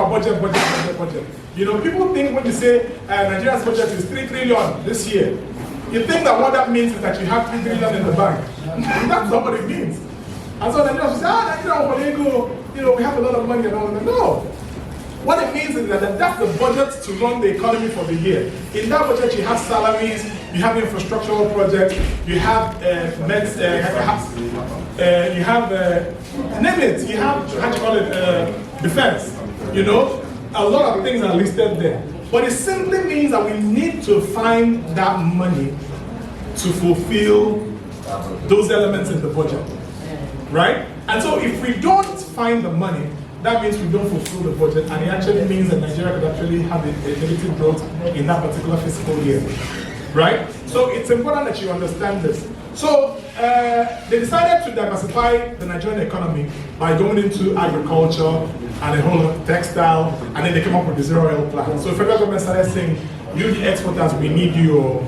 about budget. You know, people think when you say Nigeria's budget is 3 trillion this year, you think that what that means is that you have 3 trillion in the bank. That's not what it means. And so Nigerians say, Nigeria, you know, we have a lot of money and all that. No. What it means is that that's the budget to run the economy for the year. In that budget, you have salaries, you have infrastructural projects, you have name it, you have, how do you call it, defense. You know, a lot of things are listed there. But it simply means that we need to find that money to fulfill those elements in the budget, right? And so if we don't find the money, that means we don't fulfill the budget, and it actually means that Nigeria could actually have a negative growth in that particular fiscal year, right? So it's important that you understand this. So they decided to diversify the Nigerian economy by going into agriculture and a whole lot of textile, and then they came up with the zero oil plan. So the federal government started saying, you the exporters, we need you.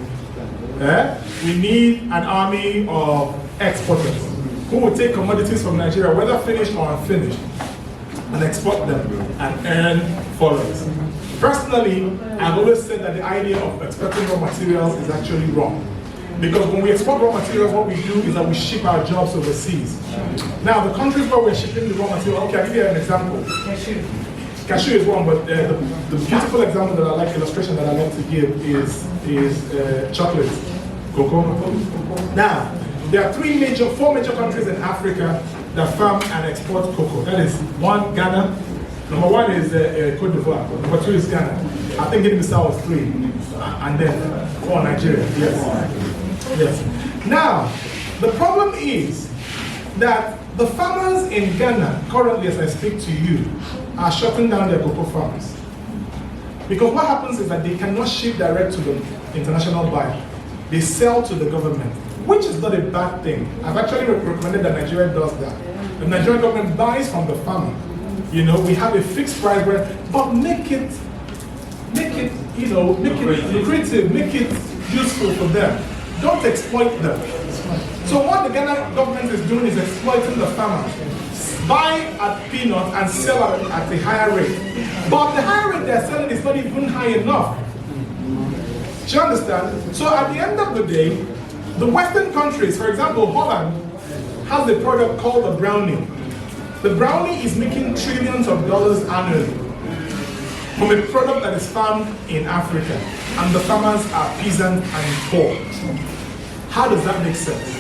We need an army of exporters who will take commodities from Nigeria, whether finished or unfinished, and export them and earn forex. Personally, I've always said that the idea of exporting raw materials is actually wrong. Because when we export raw materials, what we do is that we ship our jobs overseas. Now, the countries where we're shipping the raw material, okay, I'll give you an example. Cashew is one, but the beautiful example that I like, illustration that I like to give is chocolate, cocoa. Now, there are four major countries in Africa that farm and export cocoa. That is one, Ghana. Number one is Cote d'Ivoire. Number two is Ghana. I think Guinea-Bissau was 3. And then 4, Nigeria. Yes. Now, the problem is that the farmers in Ghana, currently as I speak to you, are shutting down their cocoa farms. Because what happens is that they cannot ship direct to the international buyer. They sell to the government, which is not a bad thing. I've actually recommended that Nigeria does that. The Nigerian government buys from the farmer. You know, we have a fixed price, but make it lucrative, make it useful for them. Don't exploit them. So what the Ghana government is doing is exploiting the farmer. Buy at peanuts and sell at a higher rate. But the higher rate they're selling is not even high enough. Do you understand? So at the end of the day, the Western countries, for example, Holland, has a product called the brownie. The brownie is making trillions of dollars annually from a product that is farmed in Africa, and the farmers are peasant and poor. How does that make sense?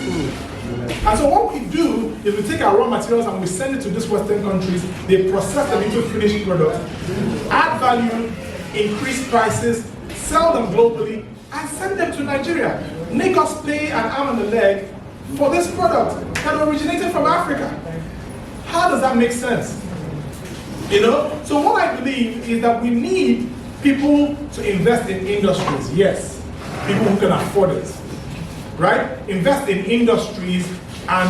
And so what we do is we take our raw materials and we send it to these Western countries. They process them into finished products, add value, increase prices, sell them globally, and send them to Nigeria. Make us pay an arm and a leg for this product that originated from Africa. How does that make sense? You know? So what I believe is that we need people to invest in industries. Yes. People who can afford it. Right? Invest in industries and,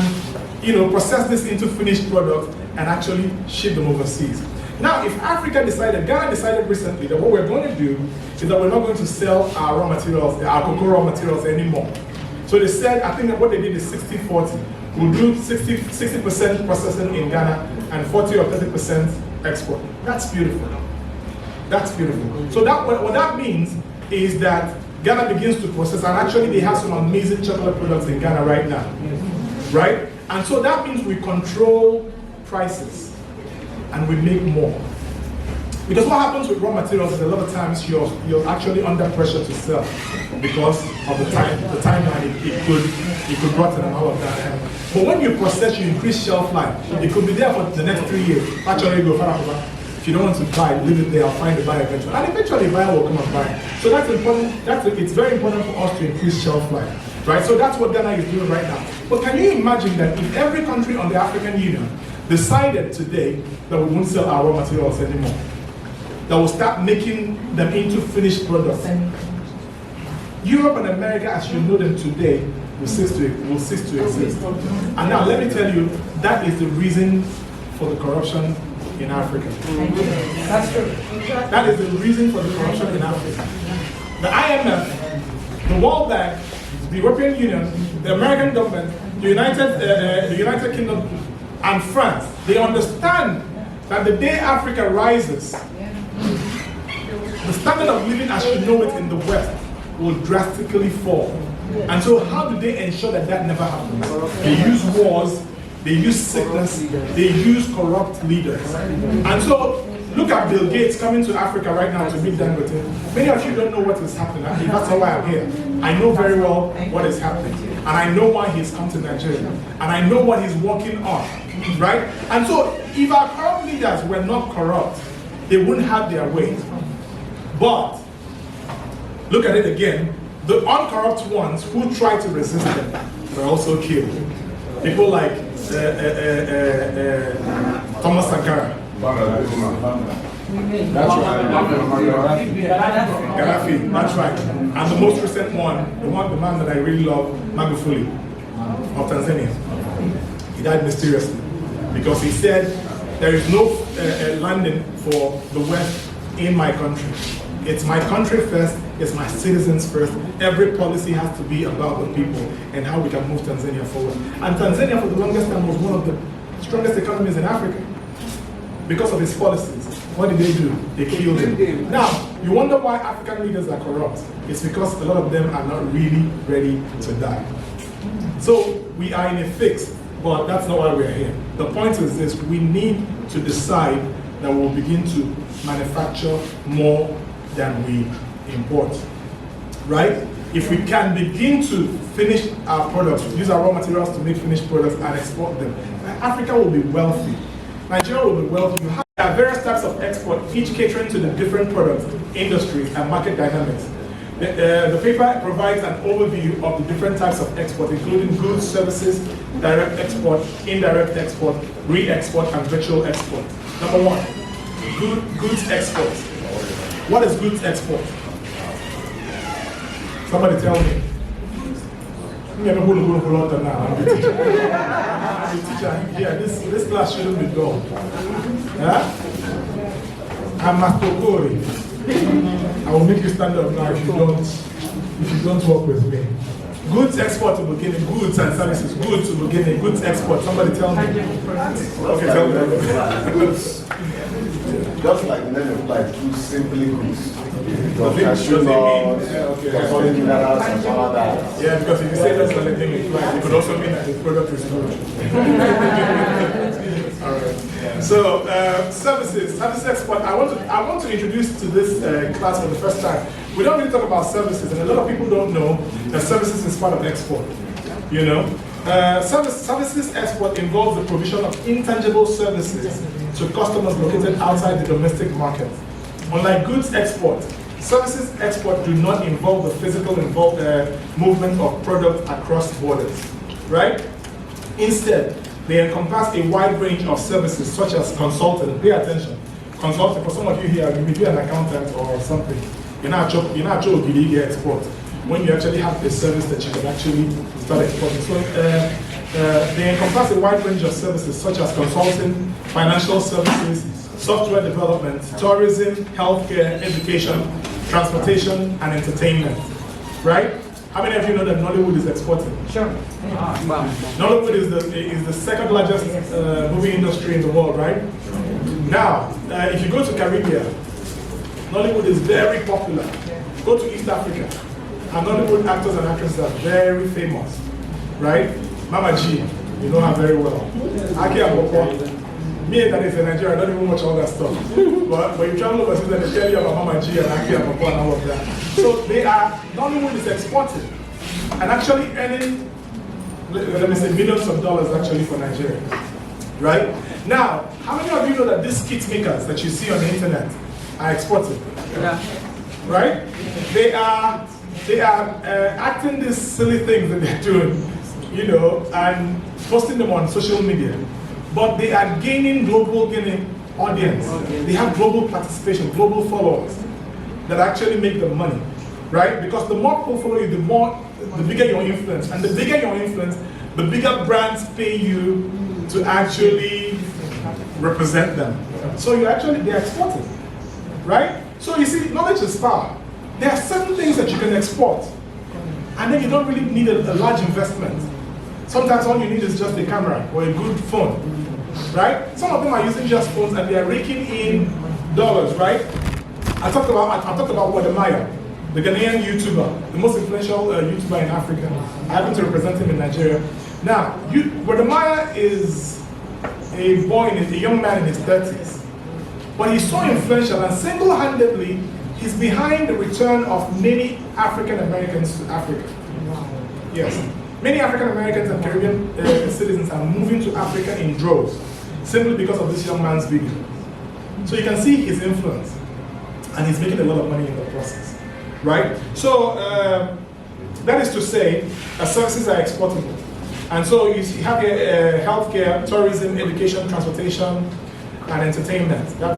you know, process this into finished products and actually ship them overseas. Now, if Africa decided, Ghana decided recently that what we're going to do is that we're not going to sell our raw materials, our cocoa raw materials anymore. So they said, I think that what they did is 60-40. We'll do 60% processing in Ghana and 40 or 30% export. That's beautiful. That's beautiful. So that what that means is that Ghana begins to process, and actually they have some amazing chocolate products in Ghana right now. Right? And so that means we control prices and we make more. Because what happens with raw materials is a lot of times you're actually under pressure to sell because of the timeline it could rotten and all of that. But when you process, you increase shelf life. It could be there for the next 3 years. Actually, go far over. If you don't want to buy, leave it there. I'll find a buyer eventually, and eventually a buyer will come and buy. So that's important. It's very important for us to increase shelf life, right? So that's what Ghana is doing right now. But can you imagine that if every country on the African Union decided today that we won't sell our raw materials anymore, that will start making them into finished products? Europe and America, as you know them today, will cease to exist. And now let me tell you, that is the reason for the corruption in Africa. That's true. That is the reason for the corruption in Africa. The IMF, the World Bank, the European Union, the American government, the United Kingdom, and France, they understand that the day Africa rises, the standard of living as you know it in the West will drastically fall. And so how do they ensure that that never happens? They use wars, they use sickness, they use corrupt leaders. And so, look at Bill Gates coming to Africa right now to meet Dangote. Many of you don't know what is happening. That's why I'm here. I know very well what is happening. And I know why he's come to Nigeria. And I know what he's working on. Right? And so, if our current leaders were not corrupt, they wouldn't have their way. But, look at it again. The uncorrupt ones who try to resist them were also killed. People like Thomas Sankara. That's right. Gaddafi, that's right. And the most recent one, the man that I really love, Magufuli of Tanzania. He died mysteriously because he said there is no landing for the West in my country. It's my country first, it's my citizens first. Every policy has to be about the people and how we can move Tanzania forward. And Tanzania for the longest time was one of the strongest economies in Africa because of its policies. What did they do? They killed him. Now, you wonder why African leaders are corrupt. It's because a lot of them are not really ready to die. So we are in a fix, but that's not why we're here. The point is this: we need to decide that we'll begin to manufacture more than we import, right? If we can begin to finish our products, use our raw materials to make finished products and export them, Africa will be wealthy. Nigeria will be wealthy. There are various types of export, each catering to the different products, industries, and market dynamics. The paper provides an overview of the different types of export, including goods, services, direct export, indirect export, re-export, and virtual export. Number one, goods export. What is goods export? Somebody tell me. I'm the teacher. I'm the teacher. Yeah, this class shouldn't be dull. Yeah? I'm Mastokori. I will make you stand up now if you don't work with me. Goods export to beginning, goods and services, goods to beginning, goods export. Somebody tell me. Okay, tell me. Just like the name implies, goods, simply goods. Yeah, because if you say that's not the thing implies, it could also mean that the product is good. All right. So, services export. I want to introduce to this class for the first time. We don't really talk about services, and a lot of people don't know that services is part of export. You know, services export involves the provision of intangible services to customers located outside the domestic market. Unlike goods export, services export do not involve the physical movement of products across borders, right? Instead, they encompass a wide range of services such as consulting. Pay attention. Consulting, for some of you here, you may be an accountant or something. You're not sure you export when you actually have a service that you can actually start exporting. So they encompass a wide range of services such as consulting, financial services, software development, tourism, healthcare, education, transportation, and entertainment, right? How many of you know that Nollywood is exporting? Sure. Nollywood is the second largest movie industry in the world, right? Now, if you go to Caribbean, Nollywood is very popular. Go to East Africa, and Nollywood actors and actresses are very famous, right? Mama G, you know her very well. Aki Aboko. Me that is in Nigeria, I don't even watch all that stuff. but you travel overseas and they tell you about Mama G and Aki Aboko and all of that. So Nollywood is exporting and actually earning, let me say, millions of dollars actually for Nigeria, right? Now, how many of you know that these skit makers that you see on the internet are exporting? Yeah. Right? They are acting these silly things that they're doing, you know, and posting them on social media. But they are gaining global audience. They have global participation, global followers that actually make them money, right? Because the more people follow you, the bigger your influence. And the bigger your influence, the bigger brands pay you to actually represent them. So they're exporting, right? So you see, knowledge is power. There are certain things that you can export, and then you don't really need a large investment. Sometimes all you need is just a camera or a good phone, right? Some of them are using just phones and they are raking in dollars, right? I talked about Wadamaya, the Ghanaian YouTuber, the most influential YouTuber in Africa. I happen to represent him in Nigeria. Now, Wadamaya is a young man in his 30s, but he's so influential and single-handedly, he's behind the return of many African Americans to Africa. Yes, many African Americans and Caribbean citizens are moving to Africa in droves, simply because of this young man's video. So you can see his influence, and he's making a lot of money in the process, right? So that is to say, services are exportable. And so you have healthcare, tourism, education, transportation, and entertainment.